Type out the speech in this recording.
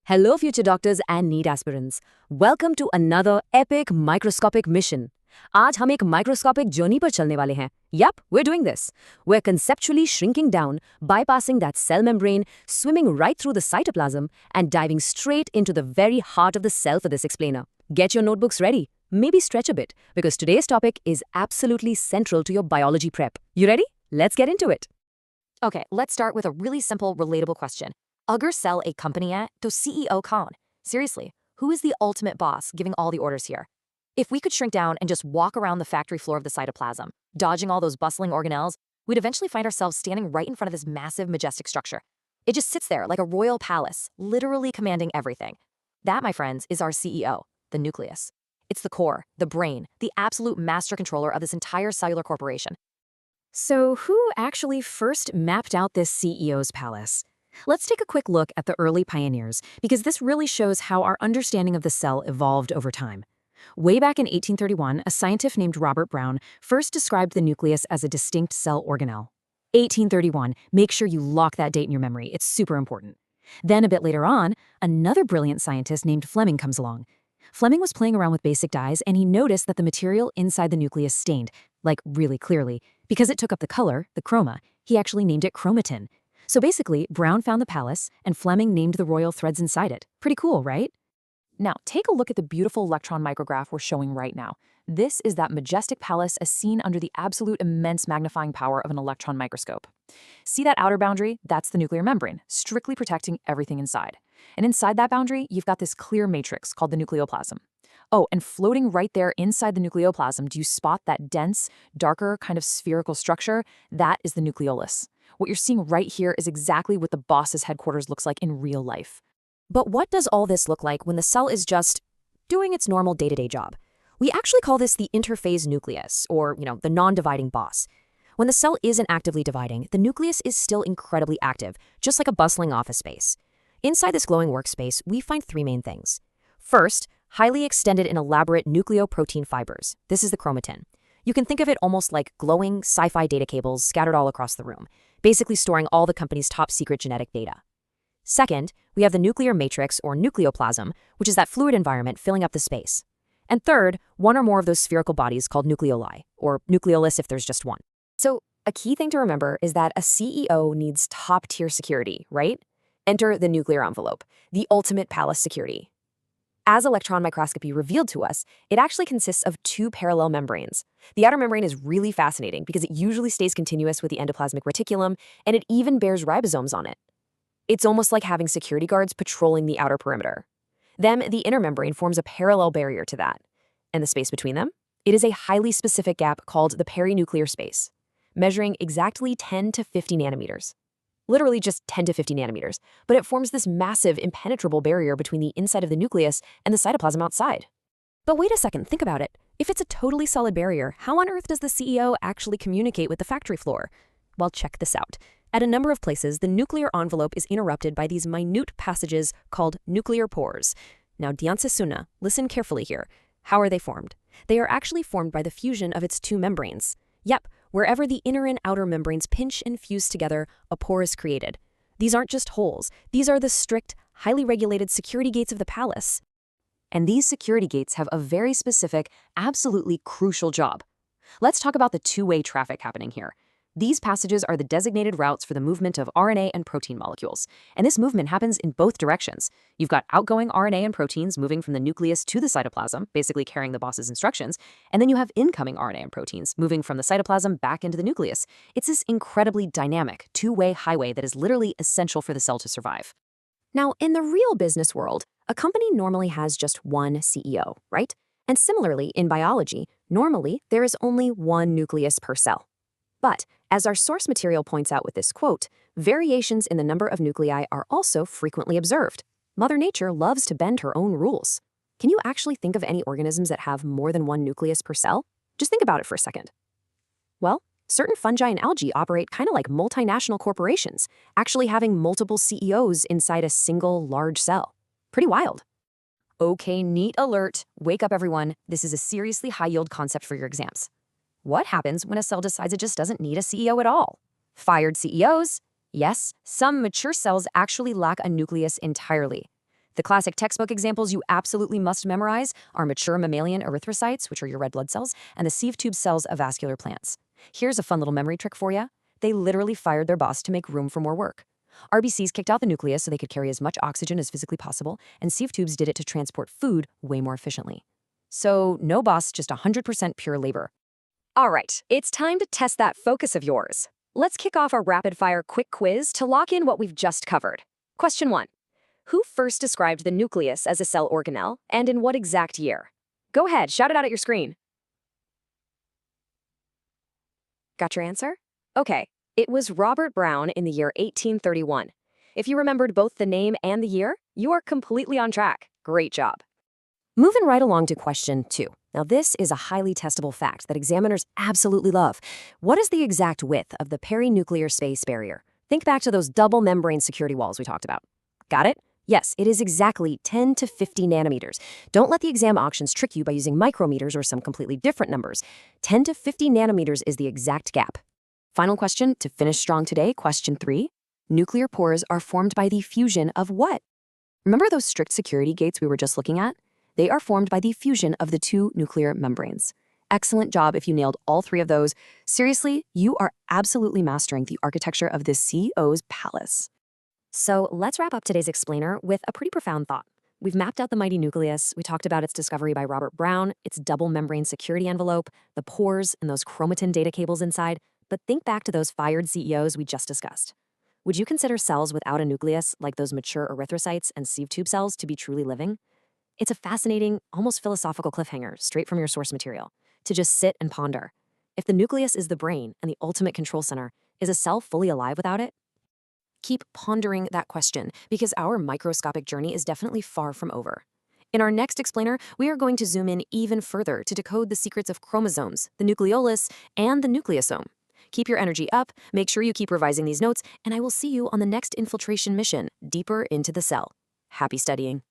Hello, future doctors and NEET aspirants. Welcome to another epic microscopic mission. आज हम एक microscopic journey पर चलने वाले हैं. Yup, we're doing this. We're conceptually shrinking down, bypassing that cell membrane, swimming right through the cytoplasm, and diving straight into the very heart of the cell for this explainer. Get your notebooks ready. Maybe stretch a bit, because today's topic is absolutely central to your biology prep. You ready? Let's get into it. Okay, let's start with a really simple, relatable question. अगर sell a company है, तो CEO कौन? Seriously, who is the ultimate boss giving all the orders here? If we could shrink down and just walk around the factory floor of the cytoplasm, dodging all those bustling organelles, we'd eventually find ourselves standing right in front of this massive, majestic structure. It just sits there like a royal palace, literally commanding everything. That, my friends, is our CEO, the nucleus. It's the core, the brain, the absolute master controller of this entire cellular corporation. So who actually first mapped out this CEO's palace? Let's take a quick look at the early pioneers, because this really shows how our understanding of the cell evolved over time. Way back in 1831, a scientist named Robert Brown first described the nucleus as a distinct cell organelle. 1831, make sure you lock that date in your memory, it's super important. Then a bit later on, another brilliant scientist named Fleming comes along. Fleming was playing around with basic dyes, and he noticed that the material inside the nucleus stained, like really clearly. Because it took up the color, the chroma, he actually named it chromatin. So basically, Brown found the palace, and Fleming named the royal threads inside it. Pretty cool, right? Now, take a look at the beautiful electron micrograph we're showing right now. This is that majestic palace as seen under the absolute immense magnifying power of an electron microscope. See that outer boundary? That's the nuclear membrane, strictly protecting everything inside. And inside that boundary, you've got this clear matrix called the nucleoplasm. Oh, and floating right there inside the nucleoplasm, do you spot that dense, darker, kind of spherical structure? That is the nucleolus. What you're seeing right here is exactly what the boss's headquarters looks like in real life. But what does all this look like when the cell is just doing its normal day-to-day job? We actually call this the interphase nucleus, or, the non-dividing boss. When the cell isn't actively dividing, the nucleus is still incredibly active, just like a bustling office space. Inside this glowing workspace, we find three main things. First, highly extended and elaborate nucleoprotein fibers. This is the chromatin. You can think of it almost like glowing sci-fi data cables scattered all across the room, basically storing all the company's top-secret genetic data. Second, we have the nuclear matrix, or nucleoplasm, which is that fluid environment filling up the space. And third, one or more of those spherical bodies called nucleoli, or nucleolus if there's just one. So, a key thing to remember is that a CEO needs top-tier security, right? Enter the nuclear envelope, the ultimate palace security. As electron microscopy revealed to us, it actually consists of two parallel membranes. The outer membrane is really fascinating because it usually stays continuous with the endoplasmic reticulum, and it even bears ribosomes on it. It's almost like having security guards patrolling the outer perimeter. Then, the inner membrane forms a parallel barrier to that. And the space between them? It is a highly specific gap called the perinuclear space, measuring exactly 10 to 50 nanometers. Literally just 10 to 50 nanometers, but it forms this massive, impenetrable barrier between the inside of the nucleus and the cytoplasm outside. But wait a second, think about it. If it's a totally solid barrier, how on earth does the CEO actually communicate with the factory floor? Well, check this out. At a number of places, the nuclear envelope is interrupted by these minute passages called nuclear pores. Now, Diansesuna, listen carefully here. How are they formed? They are actually formed by the fusion of its two membranes. Yep, wherever the inner and outer membranes pinch and fuse together, a pore is created. These aren't just holes. These are the strict, highly regulated security gates of the palace. And these security gates have a very specific, absolutely crucial job. Let's talk about the two-way traffic happening here. These passages are the designated routes for the movement of RNA and protein molecules, and this movement happens in both directions. You've got outgoing RNA and proteins moving from the nucleus to the cytoplasm, basically carrying the boss's instructions, and then you have incoming RNA and proteins moving from the cytoplasm back into the nucleus. It's this incredibly dynamic, two-way highway that is literally essential for the cell to survive. Now, in the real business world, a company normally has just one CEO, right? And similarly, in biology, normally there is only one nucleus per cell. But, as our source material points out with this quote, variations in the number of nuclei are also frequently observed. Mother Nature loves to bend her own rules. Can you actually think of any organisms that have more than one nucleus per cell? Just think about it for a second. Well, certain fungi and algae operate kind of like multinational corporations, actually having multiple CEOs inside a single large cell. Pretty wild. Okay, NEET alert. Wake up, everyone. This is a seriously high-yield concept for your exams. What happens when a cell decides it just doesn't need a CEO at all? Fired CEOs? Yes, some mature cells actually lack a nucleus entirely. The classic textbook examples you absolutely must memorize are mature mammalian erythrocytes, which are your red blood cells, and the sieve tube cells of vascular plants. Here's a fun little memory trick for you. They literally fired their boss to make room for more work. RBCs kicked out the nucleus so they could carry as much oxygen as physically possible, and sieve tubes did it to transport food way more efficiently. So no boss, just 100% pure labor. All right, it's time to test that focus of yours. Let's kick off our rapid-fire quick quiz to lock in what we've just covered. Question 1. Who first described the nucleus as a cell organelle, and in what exact year? Go ahead, shout it out at your screen. Got your answer? Okay, it was Robert Brown in the year 1831. If you remembered both the name and the year, you are completely on track. Great job. Moving right along to question 2. Now, this is a highly testable fact that examiners absolutely love. What is the exact width of the perinuclear space barrier? Think back to those double membrane security walls we talked about. Got it? Yes, it is exactly 10 to 50 nanometers. Don't let the exam auctions trick you by using micrometers or some completely different numbers. 10 to 50 nanometers is the exact gap. Final question to finish strong today, question 3. Nuclear pores are formed by the fusion of what? Remember those strict security gates we were just looking at? They are formed by the fusion of the two nuclear membranes. Excellent job if you nailed all 3 of those. Seriously, you are absolutely mastering the architecture of this CEO's palace. So let's wrap up today's explainer with a pretty profound thought. We've mapped out the mighty nucleus, we talked about its discovery by Robert Brown, its double membrane security envelope, the pores, and those chromatin data cables inside, but think back to those fired CEOs we just discussed. Would you consider cells without a nucleus, like those mature erythrocytes and sieve tube cells, to be truly living? It's a fascinating, almost philosophical cliffhanger straight from your source material, to just sit and ponder. If the nucleus is the brain and the ultimate control center, is a cell fully alive without it? Keep pondering that question, because our microscopic journey is definitely far from over. In our next explainer, we are going to zoom in even further to decode the secrets of chromosomes, the nucleolus, and the nucleosome. Keep your energy up, make sure you keep revising these notes, and I will see you on the next infiltration mission, deeper into the cell. Happy studying.